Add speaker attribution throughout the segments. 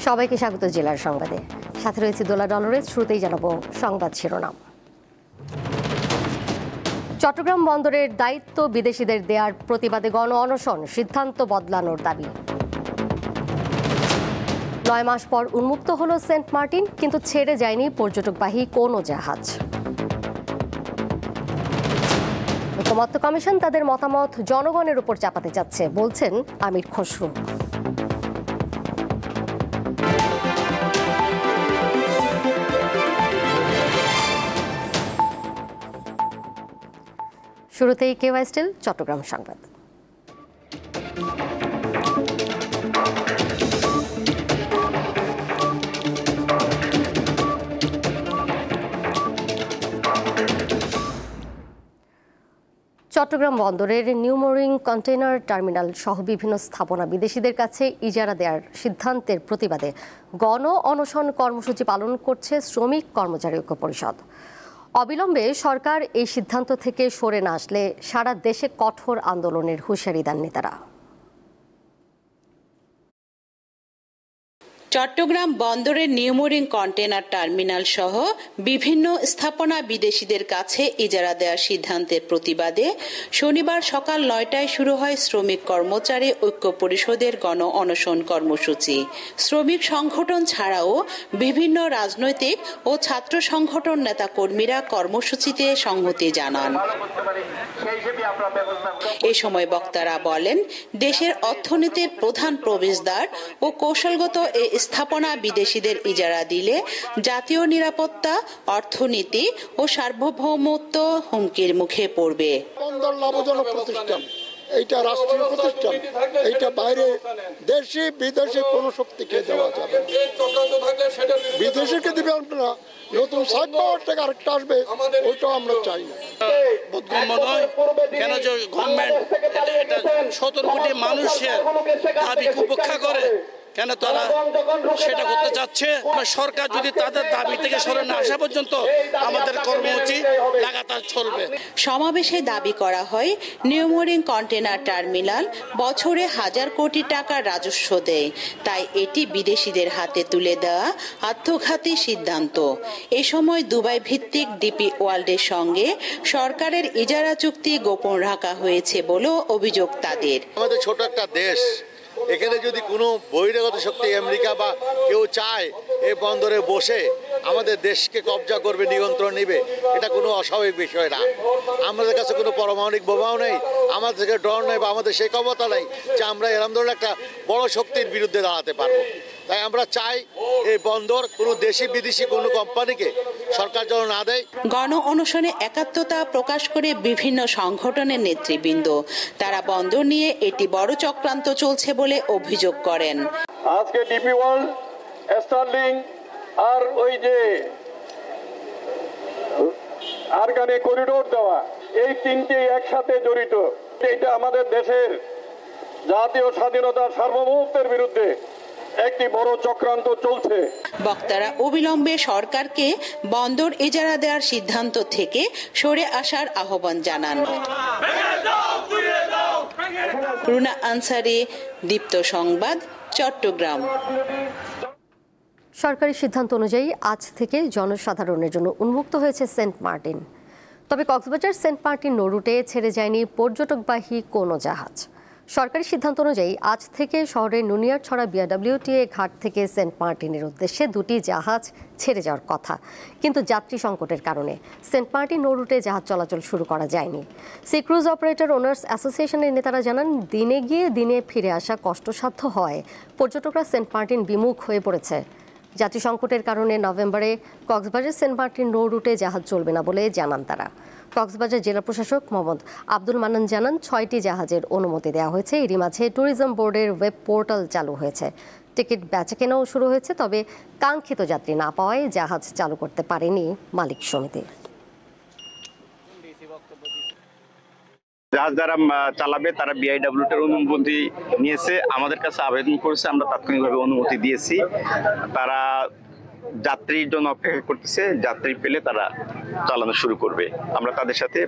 Speaker 1: সবাইকে স্বাগত জেলার সংবাদে। সাথে রয়েছে দোলা ডলরের। শুরুতেই জানাবো সংবাদ শিরোনাম। চট্টগ্রাম বন্দরের দায়িত্ব বিদেশিদের দেওয়ার প্রতিবাদে গণ অনশন, সিদ্ধান্ত বদলানোর দাবি। 9 মাস পর উন্মুক্ত হলো সেন্ট মার্টিন, কিন্তু ছেড়ে যায়নি পর্যটকবাহী কোনো জাহাজ। ঐকমত্য কমিশন তাদের মতামত জনগণের উপর চাপাতে চাচ্ছে, বলছেন আমির খসরু। শুরুতেই কেওয়াই স্টিল চট্টগ্রাম সংবাদ। চট্টগ্রাম বন্দরের নিউ মোরিং কন্টেইনার টার্মিনাল সহ বিভিন্ন স্থাপনা বিদেশিদের কাছে ইজারা দেওয়ার সিদ্ধান্তের প্রতিবাদে গণ অনশন কর্মসূচি পালন করছে শ্রমিক কর্মচারী ঐক্য পরিষদ। অবিলম্বে সরকার এই সিদ্ধান্ত থেকে সরে না আসলে সারা দেশে কঠোর আন্দোলনের হুঁশিয়ারি দেন নেতারা।
Speaker 2: চট্টগ্রাম বন্দরের নিউ মোরিং কন্টেইনার টার্মিনাল সহ বিভিন্ন স্থাপনা বিদেশিদের কাছে ইজারা দেওয়ার সিদ্ধান্তের প্রতিবাদে শনিবার সকাল 9টায় শুরু হয় শ্রমিক কর্মচারী ঐক্য পরিষদের গণ অনশন কর্মসূচি। শ্রমিক সংগঠন ছাড়াও বিভিন্ন রাজনৈতিক ও ছাত্র সংগঠন নেতাকর্মীরা কর্মসূচিতে সংহতি জানান। এ সময় বক্তারা বলেন, দেশের অর্থনীতির প্রধান প্রবেশদ্বার ও কৌশলগত এই স্থাপনা বিদেশিদের ইজারা দিলে জাতীয় নিরাপত্তা, অর্থনীতি ও সার্বভৌমত্ব হুমকির মুখে পড়বে।
Speaker 3: বন্দর লাভজনক প্রতিষ্ঠান, এইটা রাষ্ট্রীয় প্রতিষ্ঠান, এইটা বাইরে দেশি বিদেশি কোন শক্তিকে দেওয়া যাবে। বিদেশিকে দিবে আপনারা, নতুন সাইড পাওয়ার থেকে আরেকটা আসবে, ওইটাও আমরা চাই না।
Speaker 4: বোধগম্য নয় কেন যে গভর্নমেন্ট 17 কোটি মানুষের দাবি উপেক্ষা করে, কেন তারা সেটা করতে চাচ্ছে? সরকার যদি তাদের দাবি থেকে সরে না আসা পর্যন্ত আমাদের কর্মসূচি লাগাতার চলবে।
Speaker 2: সমাবেশে দাবি করা হয়, নিউ মোরিং কন্টেইনার টার্মিনাল বছরে 1000 কোটি টাকার রাজস্ব দেয়, তাই এটি বিদেশিদের হাতে তুলে দেওয়া আত্মঘাতী সিদ্ধান্ত। এ সময় দুবাই ভিত্তিক ডিপি ওয়ার্ল্ডের সঙ্গে সরকারের ইজারা চুক্তি গোপন রাখা হয়েছে বলেও অভিযোগ তাদের।
Speaker 5: আমাদের ছোট একটা দেশ, এখানে যদি কোনো বহিরাগত শক্তি আমেরিকা বা কেউ চায় এই বন্দরে বসে আমাদের দেশকে কবজা করবে, নিয়ন্ত্রণ নেবে, এটা কোনো অস্বাভাবিক বিষয় না। আমাদের কাছে কোনো পারমাণবিক বোমাও নেই, আমাদের থেকে ডর নেই বা আমাদের সেই ক্ষমতা নেই যে আমরা এরকম ধরনের একটা বড় শক্তির বিরুদ্ধে দাঁড়াতে পারবো। তাই আমরা চাই এই বন্দর কোনো দেশি বিদেশি কোনো কোম্পানিকে সরকার যেন না দেয়।
Speaker 2: গণ অনশনে একাত্মতা প্রকাশ করে বিভিন্ন সংগঠনের নেতৃবৃন্দ, তারা বন্দর নিয়ে এটি বড় চক্রান্ত চলছে বলে অভিযোগ করেন।
Speaker 6: আজকে ডিপি ওয়ার্ল্ড, স্টারলিং আর ওই যে আরগানে করিডোর দেওয়া, এই তিনটি একসাথে জড়িত। এটা আমাদের দেশের জাতীয় স্বাধীনতার সার্বভৌমত্বের বিরুদ্ধে একটি বড় চক্রান্ত চলছে।
Speaker 2: বক্তারা অবিলম্বে সরকারকে বন্দর ইজারা দেওয়ার সিদ্ধান্ত থেকে সরে আসার আহ্বান জানান। রুনা আনসারি, দীপ্ত সংবাদ, চট্টগ্রাম।
Speaker 1: সরকারি সিদ্ধান্ত অনুযায়ী আজ থেকে জনসাধারণের জন্য উন্মুক্ত হয়েছে সেন্ট মার্টিন। তবে কক্সবাজার সেন্ট মার্টিন নৌরুটে ছেড়ে যায়নি পর্যটকবাহী কোনো জাহাজ। সরকারি সিদ্ধান্ত অনুযায়ী আজ থেকে শহরের নুনিয়ারছড়া বিআরডব্লিউটিএ ঘাট থেকে সেন্ট মার্টিনের উদ্দেশ্যে 2টি জাহাজ ছেড়ে যাওয়ার কথা, কিন্তু যাত্রী সংকটের কারণে সেন্ট মার্টিন নৌরুটে জাহাজ চলাচল শুরু করা যায়নি। সি ক্রুজ অপারেটর ওনার্স অ্যাসোসিয়েশনের নেতারা জানান, দিনে গিয়ে দিনে ফিরে আসা কষ্টসাধ্য হয় পর্যটকরা সেন্ট মার্টিন বিমুখ হয়ে পড়েছে। যাত্রী সংকটের কারণে নভেম্বরে কক্সবাজার সেন্ট মার্টিন নৌরুটে জাহাজ চলবে না বলে জানান তারা। কক্সবাজার জেলা প্রশাসক মোহাম্মদ আব্দুল মান্নান জানান, 6টি জাহাজের অনুমতি দেওয়া হয়েছে। এরই মাঝে ট্যুরিজম বোর্ডের ওয়েব পোর্টাল চালু হয়েছে, টিকিট বেচাকেনাও শুরু হয়েছে। তবে কাঙ্ক্ষিত যাত্রী না পাওয়ায় জাহাজ চালু করতে পারেনি মালিক সমিতি।
Speaker 7: জাহাজ যারা চালাবে তারা বিআইডব্লিউটির অনুমতি নিয়েছে, আমাদের কাছে আবেদন করেছে, আমরা তাৎক্ষণিকভাবে অনুমতি দিয়েছি। তারা যাত্রীর জন্য অপেক্ষা করতেছে, যাত্রী পেলে তারা চালানো শুরু করবে। আমরা তাদের সাথে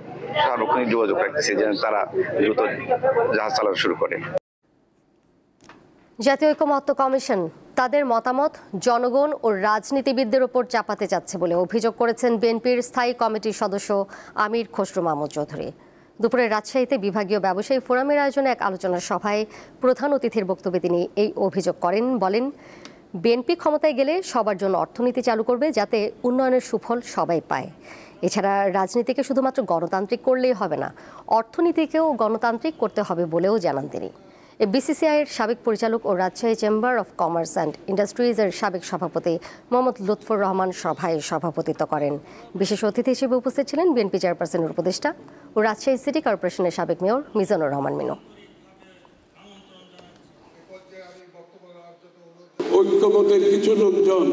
Speaker 7: সার্বক্ষণিক যোগাযোগ রাখতেছি যেন তারা দ্রুত জাহাজ চালানো শুরু করে।
Speaker 1: জাতীয় ঐকমত্য কমিশন তাদের মতামত জনগণ ও রাজনীতিবিদদের ওপর চাপাতে যাচ্ছে বলে অভিযোগ করেছেন বিএনপির স্থায়ী কমিটির সদস্য আমির খসরু মাহমুদ চৌধুরী। দুপুরে রাজশাহীতে বিভাগীয় ব্যবসায়ী ফোরামের আয়োজনে এক আলোচনা সভায় প্রধান অতিথির বক্তব্যে তিনি এই অভিযোগ করেন। বলেন, বিএনপি ক্ষমতায় গেলে সবার জন্য অর্থনীতি চালু করবে যাতে উন্নয়নের সুফল সবাই পায়। এছাড়া রাজনীতিকে শুধুমাত্র গণতান্ত্রিক করলেই হবে না, অর্থনীতিকেও গণতান্ত্রিক করতে হবে বলেও জানান তিনি। বিসিসিআইয়ের সাবেক পরিচালক ও Rajshahi chamber of commerce and ইন্ডাস্ট্রিজের সাবেক সভাপতি মোহাম্মদ লুৎফর রহমান সভায় সভাপতিত্ব করেন। বিশেষ অতিথি হিসেবে উপস্থিত ছিলেন বিএনপি চেয়ারপারসনের উপদেষ্টা ও রাজশাহী সিটি কর্পোরেশনের সাবেক মেয়র মিজানুর রহমান মিনু।
Speaker 8: ঐক্যমতের কিছু লোকজন,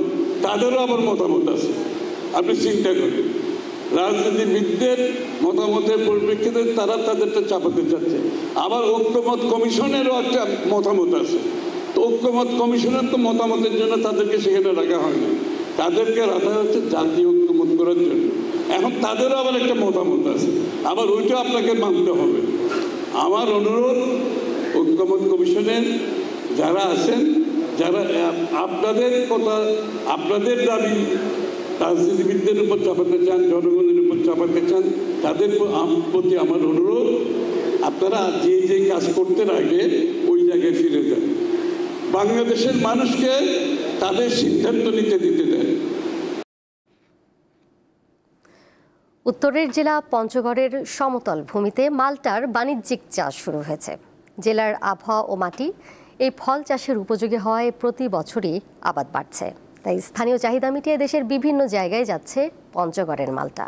Speaker 8: তাদেরও আবার মতামত আছে। আপনি চিন্তা করেন, রাজনীতিবিদদের মতামতের পরিপ্রেক্ষিতে তারা তাদেরটা চাপাতে চাচ্ছে। আবার ঐক্যমত কমিশনেরও একটা মতামত আছে। তো ঐক্যমত কমিশনের তো মতামতের জন্য তাদেরকে সেখানে রাখা হয় না, তাদেরকে রাখা হচ্ছে জাতীয় ঐক্যমত করার জন্য। এখন তাদেরও আবার একটা মতামত আছে, আবার ওইটা আপনাকে মানতে হবে। আমার অনুরোধ, ঐক্যমত কমিশনের যারা আছেন, যারা আপনাদের কথা, আপনাদের দাবি রাজনীতিবিদদের উপর চাপাতে চান, জনগণের উপর চাপাতে চান, তাদের প্রতি আমার অনুরোধ, আপনারা যে কাজ করতে আগে ওই জায়গায় ফিরে যান। বাংলাদেশের মানুষকে তাদের সিদ্ধান্ত নিতে দিতে দেন।
Speaker 1: উত্তরের জেলা পঞ্চগড়ের সমতল ভূমিতে মালটার বাণিজ্যিক চাষ শুরু হয়েছে। জেলার আবহাওয়া ও মাটি এই ফল চাষের উপযোগী হওয়ায় প্রতি বছরই আবাদ বাড়ছে। তাই স্থানীয় চাহিদা মিটিয়ে দেশের বিভিন্ন জায়গায় যাচ্ছে পঞ্চগড়ের মালটা।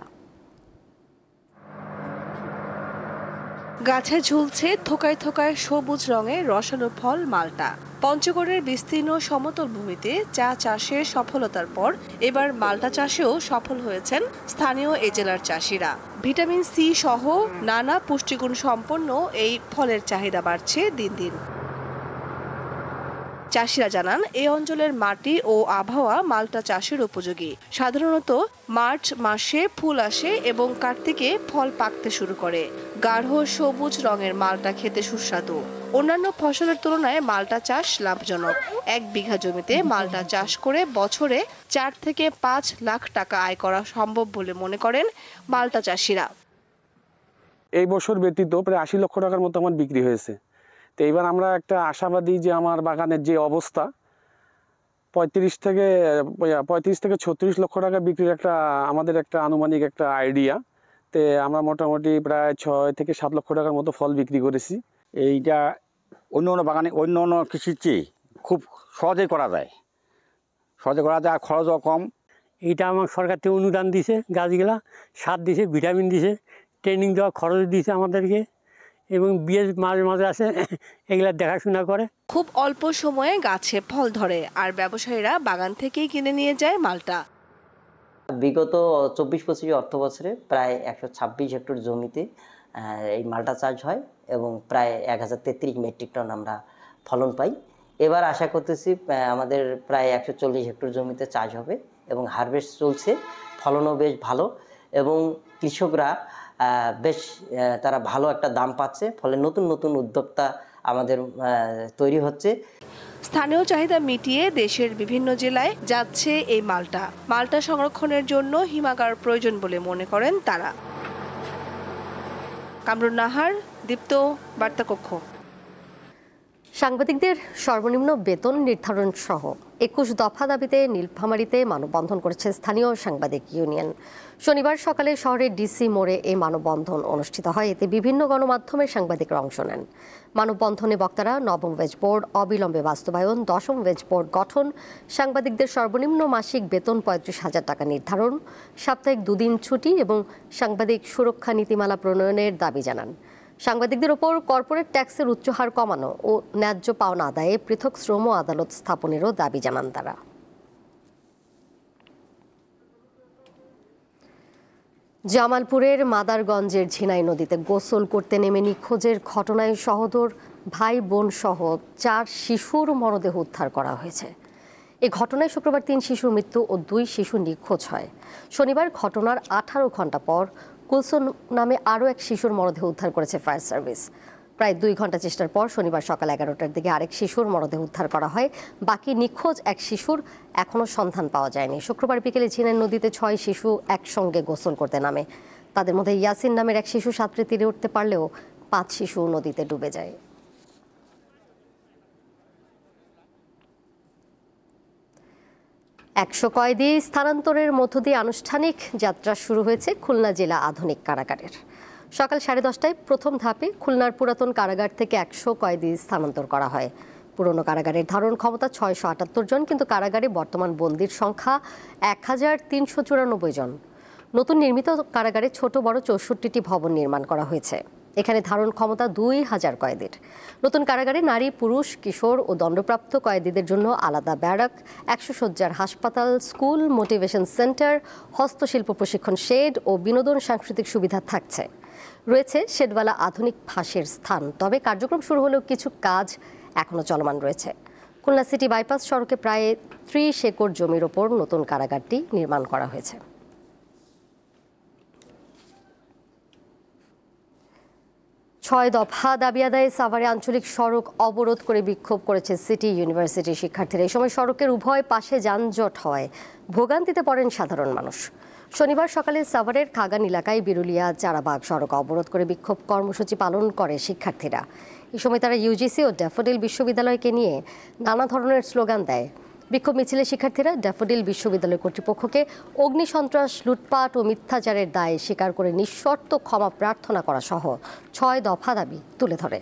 Speaker 9: গাছে ঝুলছে থোকায় থোকায় সবুজ রঙের রসালো ফল মালটা। পঞ্চগড়ের বিস্তীর্ণ সমতল ভূমিতে চা চাষের সফলতার পর এবার মালটা চাষেও সফল হয়েছেন স্থানীয় এ জেলার চাষিরা। ভিটামিন সি সহ নানা পুষ্টিগুণ সম্পন্ন এই ফলের চাহিদা বাড়ছে দিন দিন। চাষিরা জানান, এই অঞ্চলের মাটি ও আবহাওয়া মালটা চাষের উপযোগী। সাধারণত মার্চ মাসে ফুল আসে এবং কার্তিকে ফল পাকতে শুরু করে। গাঢ় সবুজ রঙের মালটা খেতে সুস্বাদু। অন্যান্য ফসলের তুলনায় মালটা চাষ লাভজনক। 1 বিঘা জমিতে মালটা চাষ করে বছরে 4 থেকে 5 লাখ টাকা আয় করা সম্ভব বলে মনে করেন মালটা চাষিরা।
Speaker 10: এই বছর ব্যতীত প্রায় 80 লক্ষ টাকার মতো আমার বিক্রি হয়েছে। তো এইবার আমরা একটা আশাবাদী যে আমার বাগানের যে অবস্থা, 35 থেকে 36 লক্ষ টাকা বিক্রির একটা আমাদের একটা আনুমানিক একটা আইডিয়া। তো আমরা মোটামুটি প্রায় 6 থেকে 7 লক্ষ টাকার মতো ফল বিক্রি করেছি।
Speaker 11: এইটা অন্য বাগানে অন্য কৃষির চেয়ে খুব সহজেই করা যায়, আর খরচও কম।
Speaker 12: এইটা আমার সরকার থেকে অনুদান দিছে, গাছগুলা সার দিছে, ভিটামিন দিছে, ট্রেনিং দেওয়া খরচ দিছে আমাদেরকে, এবং বিয়ে মাঝে মাঝে আসে এগুলা দেখাশোনা করে।
Speaker 9: খুব অল্প সময়ে গাছে ফল ধরে আর ব্যবসায়ীরা বাগান থেকেই কিনে নিয়ে যায় মালটা।
Speaker 13: বিগত 24-25 অর্থ বছরে প্রায় 126 হেক্টর জমিতে এই মালটা চাষ হয় এবং প্রায় 1033 মেট্রিক টন আমরা ফলন পাই। এবার আশা করতেছি আমাদের প্রায় 140 হেক্টর জমিতে চাষ হবে এবং হারভেস্ট চলছে, ফলনও বেশ ভালো এবং কৃষকরা বেশ তারা ভালো একটা দাম পাচ্ছে। ফলে নতুন নতুন উদ্যোক্তা আমাদের তৈরি হচ্ছে।
Speaker 9: স্থানীয় চাহিদা মিটিয়ে দেশের বিভিন্ন জেলায় যাচ্ছে এই মালটা। মালটা সংরক্ষণের জন্য হিমাগার প্রয়োজন বলে মনে করেন তারা। কামরুন নাহার, দীপ্ত, বার্তাকক্ষ।
Speaker 1: সাংবাদিকদের সর্বনিম্ন বেতন নির্ধারণ সহ 21 দফা দাবিতে নীলফামারীতে মানববন্ধন করেছে স্থানীয় সাংবাদিক ইউনিয়ন। শনিবার সকালে শহরের ডিসি মোড়ে এই মানববন্ধন অনুষ্ঠিত হয়। এতে বিভিন্ন গণমাধ্যমের সাংবাদিকরা অংশ নেন। মানববন্ধনে বক্তারা নবম ওয়েজ বোর্ড অবিলম্বে বাস্তবায়ন, 10ম ওয়েজ বোর্ড গঠন, সাংবাদিকদের সর্বনিম্ন মাসিক বেতন 35,000 টাকা নির্ধারণ, সাপ্তাহিক 2 দিন ছুটি এবং সাংবাদিক সুরক্ষা নীতিমালা প্রণয়নের দাবি জানান। সাংবাদিকদের ওপর কর্পোরেট ট্যাক্সের উচ্চ হার কমানো ও ন্যায্য পাওনা আদায়ে পৃথক শ্রম আদালত স্থাপনেরও দাবি জানান তারা। জামালপুরের মাদারগঞ্জের ঝিনাই নদীতে গোসল করতে নেমে নিখোঁজের ঘটনায় সহোদর ভাই বোন সহ 4 শিশুর মরদেহ উদ্ধার করা হয়েছে। এই ঘটনায় শুক্রবার 3 শিশুর মৃত্যু ও 2 শিশু নিখোঁজ হয়। শনিবার ঘটনার 18 ঘণ্টা পর কুলসুম নামে আরও এক শিশুর মরদেহ উদ্ধার করেছে ফায়ার সার্ভিস। প্রায় 2 ঘন্টা চেষ্টার পর শনিবার সকাল 11টার দিকে আরেক শিশুর মরদেহ উদ্ধার করা হয়। বাকি নিখোঁজ এক শিশুর এখনও সন্ধান পাওয়া যায়নি। শুক্রবার বিকেলে ঝিনাই নদীতে 6 শিশু একসঙ্গে গোসল করতে নামে। তাদের মধ্যে ইয়াসিন নামের এক শিশু সাঁতরে তীরে উঠতে পারলেও 5 শিশু নদীতে ডুবে যায়। একশো কয়েদি স্থানান্তরের মধ্য দিয়ে আনুষ্ঠানিক যাত্রা শুরু হয়েছে খুলনা জেলা আধুনিক কারাগারের। সকাল 10:30টায় প্রথম ধাপে খুলনার পুরাতন কারাগার থেকে 100 কয়েদি স্থানান্তর করা হয়। পুরনো কারাগারের ধারণ ক্ষমতা 678 জন, কিন্তু কারাগারে বর্তমান বন্দির সংখ্যা 1394 জন। নতুন নির্মিত কারাগারে ছোট বড় 64টি ভবন নির্মাণ করা হয়েছে। এখানে ধারণ ক্ষমতা 2000 কয়েদির। নতুন কারাগারে নারী, পুরুষ, কিশোর ও দণ্ডপ্রাপ্ত কয়েদিদের জন্য আলাদা ব্যারাক, 100 শয্যার হাসপাতাল, স্কুল, মোটিভেশন সেন্টার, হস্তশিল্প প্রশিক্ষণ শেড ও বিনোদন সাংস্কৃতিক সুবিধা থাকছে। রয়েছে শেডওয়ালা আধুনিক ফাঁসির স্থান। তবে কার্যক্রম শুরু হলেও কিছু কাজ এখনও চলমান রয়েছে। খুলনা সিটি বাইপাস সড়কে প্রায় 30 একর জমির ওপর নতুন কারাগারটি নির্মাণ করা হয়েছে। ছয় দফা দাবি আদায়ে সাভারে আঞ্চলিক সড়ক অবরোধ করে বিক্ষোভ করেছে সিটি ইউনিভার্সিটি শিক্ষার্থীরা। এই সময় সড়কের উভয় পাশে যানজট হওয়ায় ভোগান্তিতে পড়েন সাধারণ মানুষ। শনিবার সকালে সাভারের খাগান এলাকায় বিরুলিয়া চারাবাগ সড়ক অবরোধ করে বিক্ষোভ কর্মসূচি পালন করে শিক্ষার্থীরা। এই সময় তারা ইউজিসি ও ড্যাফোডিল বিশ্ববিদ্যালয়কে নিয়ে নানা ধরনের স্লোগান দেয়। বিক্ষোভ মিছিলে শিক্ষার্থীরা ড্যাফোডিল বিশ্ববিদ্যালয় কর্তৃপক্ষকে অগ্নিসন্ত্রাস, লুটপাট ও মিথ্যাচারের দায় স্বীকার করে নিঃশর্ত ক্ষমা প্রার্থনা করা সহ 6 দফা দাবি তুলে ধরে।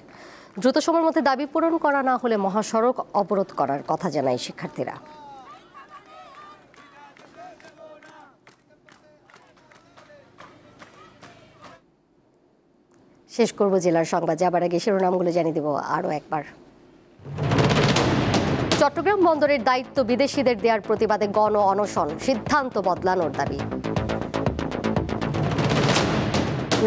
Speaker 1: দ্রুত সময়ের মধ্যে দাবি পূরণ করা না হলে মহাসড়ক অবরোধ করার কথা জানায় শিক্ষার্থীরা। শেষ করব জেলার সংবাদ। যাবার আগে শিরোনামগুলো জানিয়ে দেব আরও একবার। চট্টগ্রাম বন্দরের দায়িত্ব বিদেশিদের দেওয়ার প্রতিবাদে গণ অনশন, সিদ্ধান্ত বদলানোর দাবি।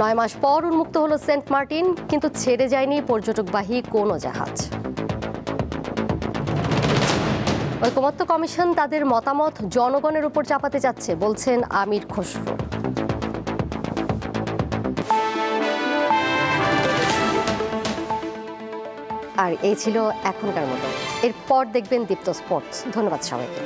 Speaker 1: 9 মাস পর উন্মুক্ত হলো সেন্ট মার্টিন, কিন্তু ছেড়ে যায়নি পর্যটকবাহী কোনো জাহাজ। ঐকমত্য কমিশন তাদের মতামত জনগণের উপর চাপাতে যাচ্ছে, বলছেন আমির খসরু। আর এই ছিল এখনকার মতো। এরপর দেখবেন দীপ্ত স্পোর্টস। ধন্যবাদ সবাইকে।